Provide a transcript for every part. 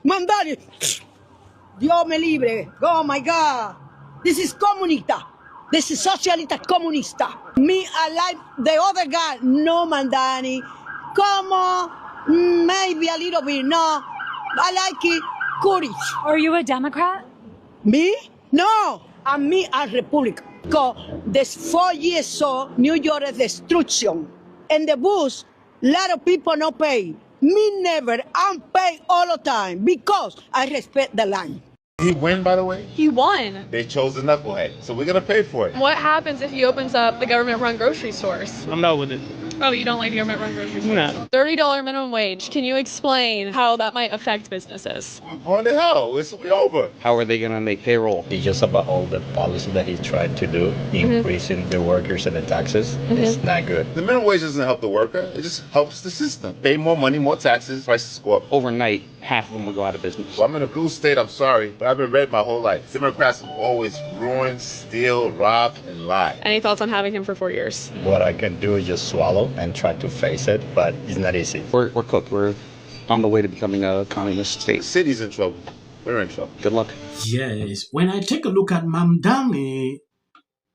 Mamdani, Dios me libre. Oh my God. This is comunista. This is socialist comunista. Me, I like the other guy. No, Mamdani. Como, maybe a little bit. No, I like it. Courage. Are you a Democrat? Me? No, I'm me a Republican. Because this 4 years so New York is destruction. And the bus, a lot of people no pay. Me never, I'm paid all the time because I respect the line. He win, by the way? He won. They chose the knucklehead, so we're gonna pay for it. What happens if he opens up the government-run grocery stores? I'm not with it. Oh, you don't like the government-run grocery stores? No. $30 minimum wage. Can you explain how that might affect businesses? We're going to hell. It's over. How are they gonna make payroll? It's just about all the policy that he's trying to do, increasing the workers and the taxes. It's not good. The minimum wage doesn't help the worker. It just helps the system. Pay more money, more taxes, prices go up. Overnight, half of them will go out of business. Well, I'm in a blue state, I'm sorry, but I've been red my whole life. Democrats have always ruined, steal, rob, and lie. Any thoughts on having him for 4 years? What I can do is just swallow and try to face it, but it's not easy. We're cooked. We're on the way to becoming a communist The state. city's in trouble. We're in trouble. Good luck. Yes, when I take a look at Mamdani,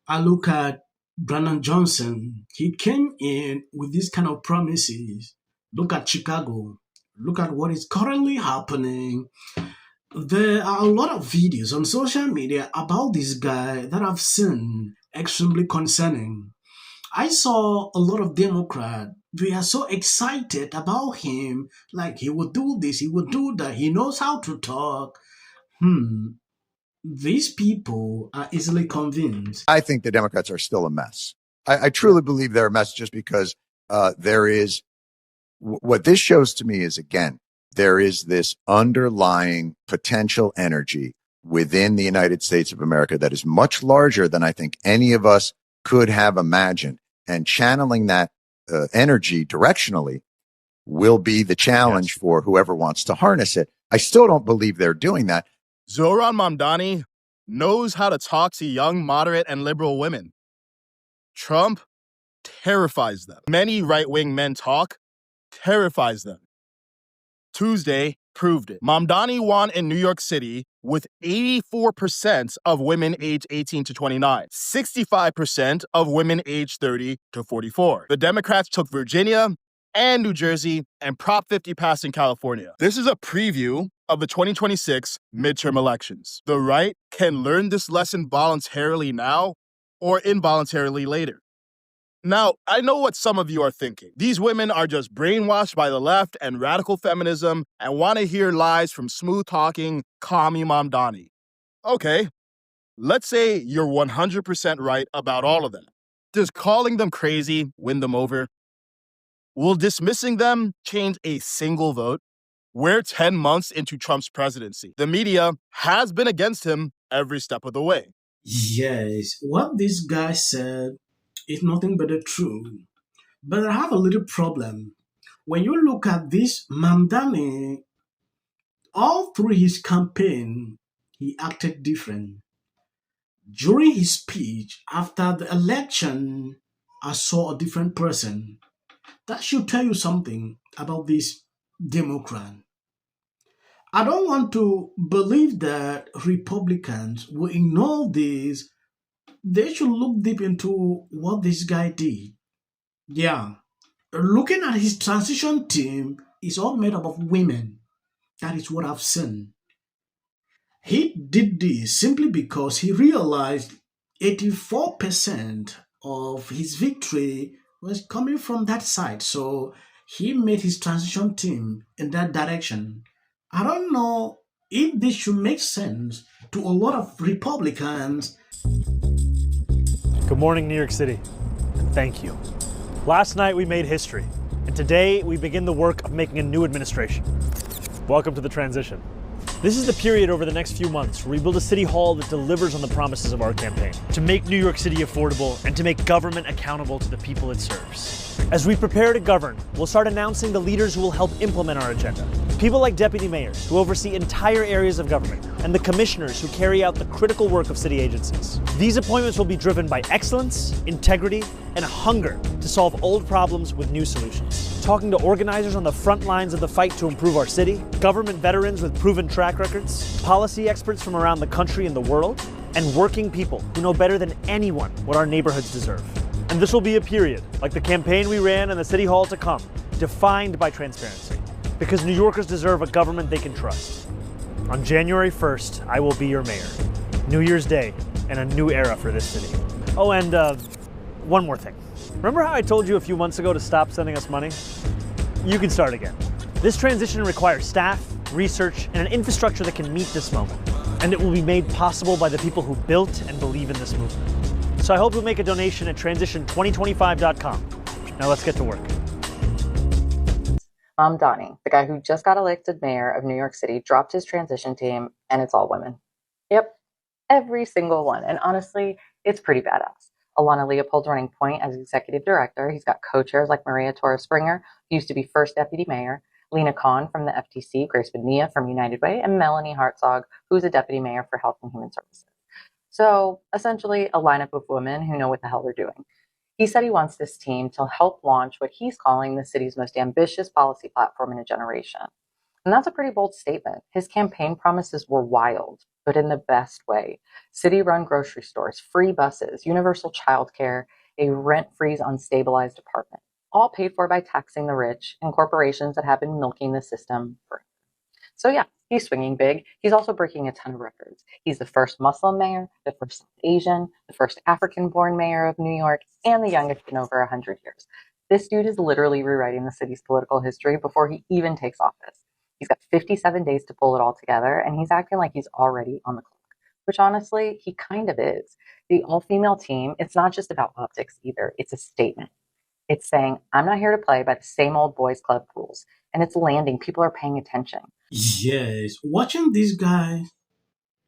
I look at Brandon Johnson. He came in with these kind of promises. Look at Chicago. Look at what is currently happening. There are a lot of videos on social media about this guy that I've seen extremely concerning. I saw a lot of Democrats. We are so excited about him. Like he will do this, he will do that. He knows how to talk. These people are easily convinced. I think the Democrats are still a mess. I truly believe they're a mess just because there is, what this shows to me is, again, there is this underlying potential energy within the United States of America that is much larger than I think any of us could have imagined. And channeling that energy directionally will be the challenge for whoever wants to harness it. I still don't believe they're doing that. Zohran Mamdani knows how to talk to young, moderate, and liberal women. Trump terrifies them. Many right-wing men talk, terrifies them. Tuesday proved it. Mamdani won in New York City with 84% of women aged 18 to 29, 65% of women aged 30 to 44. The Democrats took Virginia and New Jersey and Prop 50 passed in California. This is a preview of the 2026 midterm elections. The right can learn this lesson voluntarily now or involuntarily later. Now, I know what some of you are thinking. These women are just brainwashed by the left and radical feminism and want to hear lies from smooth-talking, commie Mamdani. Okay, let's say you're 100% right about all of them. Does calling them crazy win them over? Will dismissing them change a single vote? We're 10 months into Trump's presidency. The media has been against him every step of the way. Yes, what this guy said is nothing but the truth. But I have a little problem. When you look at this Mamdani, all through his campaign, he acted different. During his speech after the election, I saw a different person. That should tell you something about this Democrat. I don't want to believe that Republicans will ignore this. They should look deep into what this guy did. Yeah, looking at his transition team is all made up of women. That is what I've seen. He did this simply because he realized 84% of his victory was coming from that side. So he made his transition team in that direction. I don't know if this should make sense to a lot of Republicans. Good morning, New York City, and thank you. Last night we made history, and today we begin the work of making a new administration. Welcome to the transition. This is the period over the next few months where we build a city hall that delivers on the promises of our campaign, to make New York City affordable and to make government accountable to the people it serves. As we prepare to govern, we'll start announcing the leaders who will help implement our agenda. People like deputy mayors, who oversee entire areas of government, and the commissioners who carry out the critical work of city agencies. These appointments will be driven by excellence, integrity, and a hunger to solve old problems with new solutions. Talking to organizers on the front lines of the fight to improve our city, government veterans with proven track records, policy experts from around the country and the world, and working people who know better than anyone what our neighborhoods deserve. And this will be a period, like the campaign we ran and the city hall to come, defined by transparency. Because New Yorkers deserve a government they can trust. On January 1st, I will be your mayor. New Year's Day and a new era for this city. Oh, and one more thing. Remember how I told you a few months ago to stop sending us money? You can start again. This transition requires staff, research, and an infrastructure that can meet this moment. And it will be made possible by the people who built and believe in this movement. So I hope you'll make a donation at transition2025.com. Now let's get to work. Mamdani, the guy who just got elected mayor of New York City, dropped his transition team, and it's all women. Yep, every single one. And honestly, it's pretty badass. Alana Leopold's running point as executive director. He's got co-chairs like Maria Torres Springer, who used to be first deputy mayor, Lena Khan from the FTC, Grace Bonilla from United Way, and Melanie Hartzog, who's a deputy mayor for Health and Human Services. So essentially a lineup of women who know what the hell they're doing. He said he wants this team to help launch what he's calling the city's most ambitious policy platform in a generation. And that's a pretty bold statement. His campaign promises were wild, but in the best way. City-run grocery stores, free buses, universal childcare, a rent-freeze on stabilized apartment, all paid for by taxing the rich and corporations that have been milking the system forever. So yeah, he's swinging big. He's also breaking a ton of records. He's the first Muslim mayor, the first Asian, the first African-born mayor of New York, and the youngest in over 100 years. This dude is literally rewriting the city's political history before he even takes office. He's got 57 days to pull it all together, and he's acting like he's already on the clock, which honestly, he kind of is. The all-female team, it's not just about optics either. It's a statement. It's saying, I'm not here to play by the same old boys club rules. And it's landing. People are paying attention. Yes, watching this guy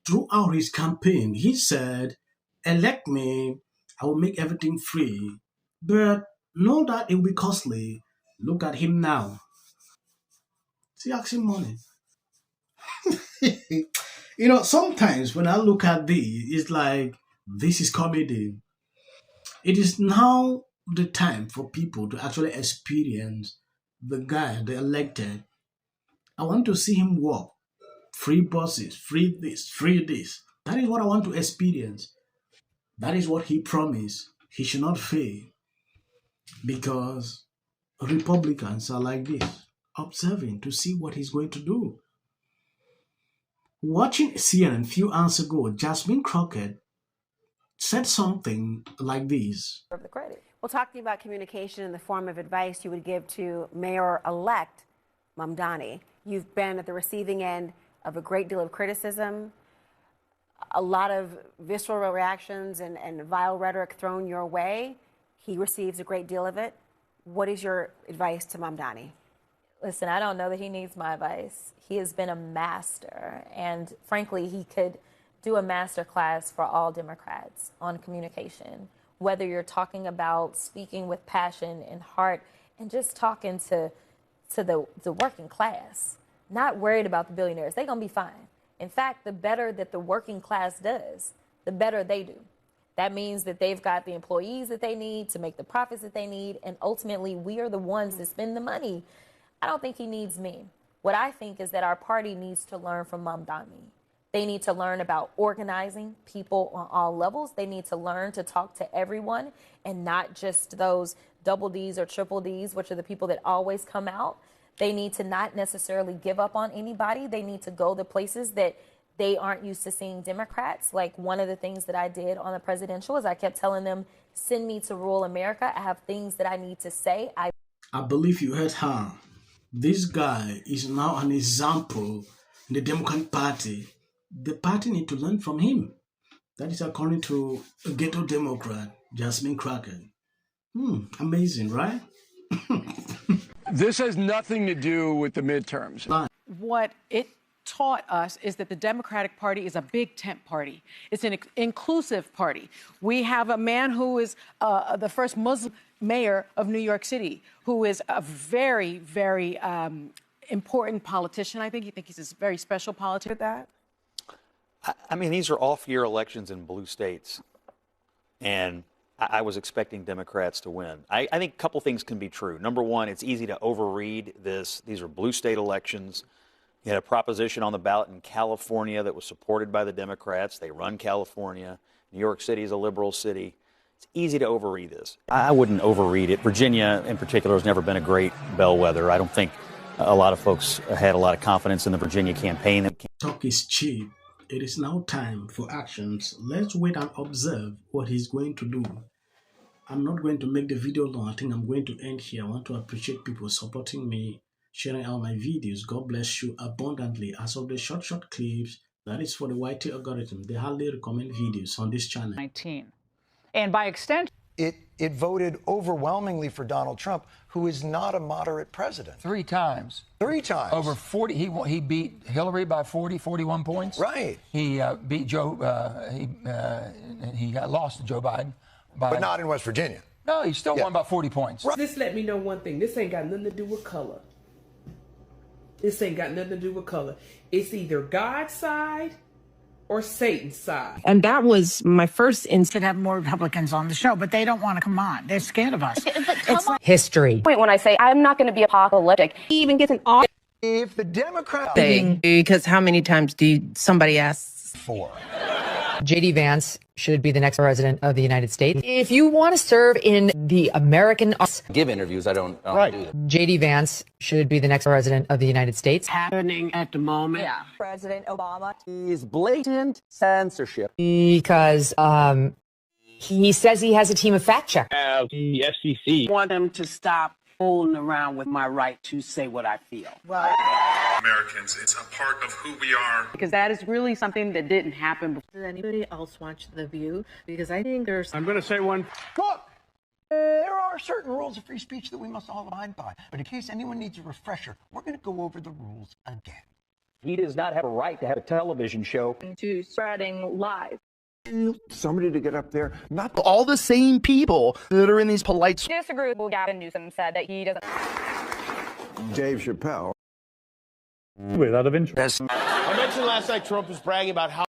throughout his campaign, he said, elect me, I will make everything free. But know that it will be costly. Look at him now. See, asking money. Sometimes when I look at this, it's like, this is comedy. It is now the time for people to actually experience the guy they elected. I want to see him walk. Free buses, free this, free this. That is what I want to experience. That is what he promised. He should not fail. Because Republicans are like this, observing to see what he's going to do. Watching CNN a few hours ago, Jasmine Crockett said something like this. The credit. Well, talking about communication in the form of advice you would give to Mayor-elect Mamdani. You've been at the receiving end of a great deal of criticism, a lot of visceral reactions and vile rhetoric thrown your way. He receives a great deal of it. What is your advice to Mamdani? Listen, I don't know that he needs my advice. He has been a master, and frankly, he could do a master class for all Democrats on communication, whether you're talking about speaking with passion and heart and just talking to the working class, not worried about the billionaires. They're going to be fine. In fact, the better that the working class does, the better they do. That means that they've got the employees that they need to make the profits that they need, and ultimately we are the ones that spend the money. I don't think he needs me. What I think is that our party needs to learn from Mamdani. They need to learn about organizing people on all levels. They need to learn to talk to everyone and not just those double Ds or triple Ds, which are the people that always come out. They need to not necessarily give up on anybody. They need to go the places that they aren't used to seeing Democrats. Like one of the things that I did on the presidential is I kept telling them, send me to rural America. I have things that I need to say. I believe you heard her. This guy is now an example in the Democratic Party. The party need to learn from him. That is according to a ghetto Democrat, Jasmine Crockett. Amazing, right? This has nothing to do with the midterms. What it taught us is that the Democratic Party is a big tent party. It's an inclusive party. We have a man who is the first Muslim mayor of New York City, who is a very, very important politician. I think he's a very special politician. That. I mean, these are off-year elections in blue states, and I was expecting Democrats to win. I think a couple things can be true. Number one, it's easy to overread this. These are blue state elections. You had a proposition on the ballot in California that was supported by the Democrats. They run California. New York City is a liberal city. It's easy to overread this. I wouldn't overread it. Virginia, in particular, has never been a great bellwether. I don't think a lot of folks had a lot of confidence in the Virginia campaign. Talk is cheap. It is now time for actions. Let's wait and observe what he's going to do. I'm not going to make the video long. I think I'm going to end here. I want to appreciate people supporting me, sharing out my videos. God bless you abundantly. As of the short clips, that is for the YT algorithm. They hardly recommend videos on this channel. 19. And by extension, it voted overwhelmingly for Donald Trump, who is not a moderate president. 3 times. 3 times. Over 40. He beat Hillary by 41 points. Right. He beat Joe. He lost to Joe Biden. But not in West Virginia. No, he still won by 40 points. Right. This let me know one thing. This ain't got nothing to do with color. This ain't got nothing to do with color. It's either God's side or Satan's side. And that was my first instinct to have more Republicans on the show, but they don't want to come on. They're scared of us. It's history. Point when I say I'm not going to be apocalyptic. He even gets an off. If the Democrats... Because how many times somebody asks? 4. J.D. Vance should be the next president of the United States. If you want to serve in the American... Give interviews, I don't do that. J.D. Vance should be the next president of the United States. Happening at the moment. Yeah. President Obama. Is blatant censorship. Because he says he has a team of fact checkers. The FCC. I want them to stop fooling around with my right to say what I feel. Well, Americans, it's a part of who we are. Because that is really something that didn't happen before. Does anybody else watch The View? Because I think there's... I'm going to say one. Look, there are certain rules of free speech that we must all abide by. But in case anyone needs a refresher, we're going to go over the rules again. He does not have a right to have a television show. To spreading lies. Somebody to get up there, not all the same people that are in these polite... Disagree with what Gavin Newsom said that he doesn't... Dave Chappelle. Without of interest. I mentioned last night Trump was bragging about how...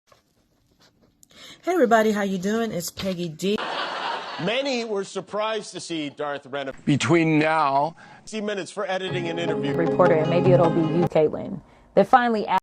Hey everybody, how you doing? It's Peggy D. Many were surprised to see Darth Renner. Between now... 60 minutes for editing an interview. Reporter, and maybe it'll be you, Caitlin, that finally